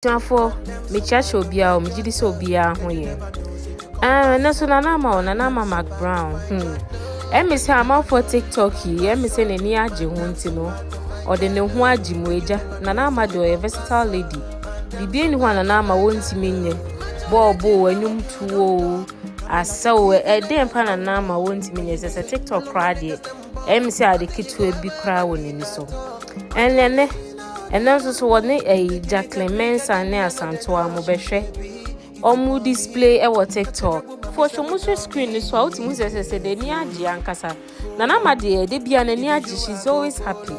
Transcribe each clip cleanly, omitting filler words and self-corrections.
For me church obia o me gidi so obia ho ye. Na so Nana Ama McBrown. Me say am for TikTok here, me say nani age ho ntino. O de ne ho age mu eja. Nana Ama do a versatile lady. Bibi eni ho Nana Ama wonti menye. Bobo anum tuo. Asawo e dem pa Nana Ama wonti menye se TikTok crowd here. Me say ade kitu bi kra woni so. And also so what a Jackline Mensah and Asantewaa mo behwe omu display e TikTok for show screen is so ultimu say de ni age ankasa Nana Ama de bia na ni age, she's always happy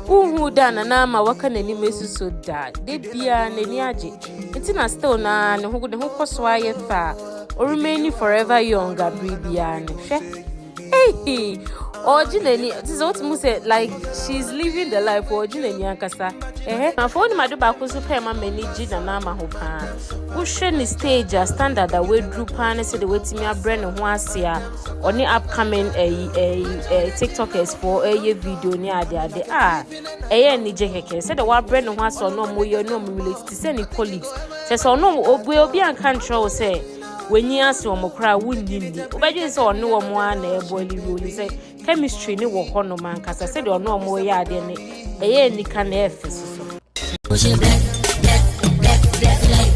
who da Nana Ama waka na ni mesu so da de bia na ni age enti na still na ne ho koso aye fa o remain forever young bia ne hwe hey Ojineni, this is what Muse like she's living the life for Ojineni Ankasa. Na for ni madu ba kusu pe ma manage Nana Ama ho pa. Wo hwe ni stage a standard that we drew pan say the wetimi abre ne ho ase a oni upcoming TikTokers for video ni ade ni je keke say the wa abre ne ho ase no mo ye no mo relate to say ni colleagues. Say no obi an kan tro say when you ask omokra wunni obaje say ono wo mo na eboli rule say chemistry ni wo hono man kasa say de ono mo ya ade ni ni kan efeso so push it back like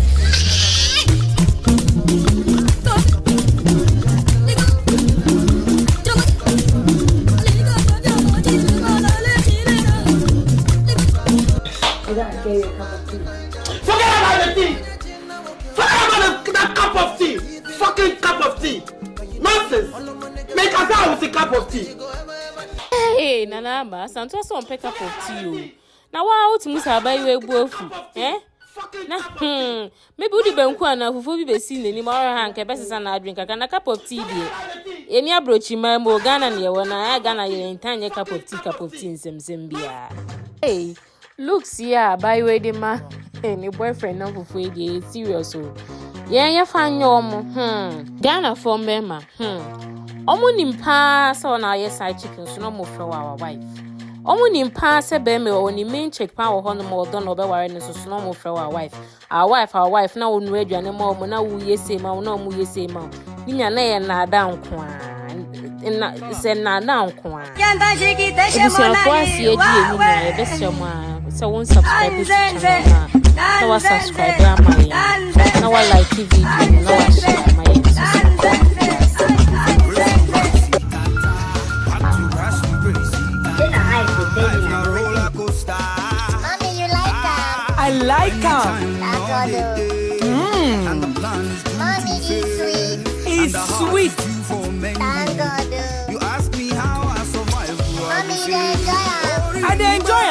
cup of tea. Fucking cup of tea. Nonsense. Make us out with a cup of tea. Hey, Nana Ama, Asantewaa so on cup of tea. Now why out musa buy you bofu? Na maybe udi benku ana fufu bi besi nani ma ora hanke besa na drink aka na cup of tea bi. Eni abrochi ma mo Ghana ne wona Ghana ye ntanye cup of tea nsem bia. Hey, looks yeah, by way de ma any boyfriend na fufu e serious o. Ya fanya Ghana for mema. Omo nimpa so na ye side chicken so no mo fro our wife. Omo nimpa se be me oni main check pa wo hono mo do no be ware ne so no mo fro our wife. Our wife na wonu aduane ma omo na wu yese ma na omo yese ma. Ninya na ye na ada nko a. Se na ada nko a. Ebusia fo asie di enu na e be sema so won subscribe to channel na. Na wa subscribe ama ya. Na wa like video na wa share my I like him. Mommy is sweet. He's sweet. Thank God. You ask me how I survive. Mommy, they enjoy him. I enjoy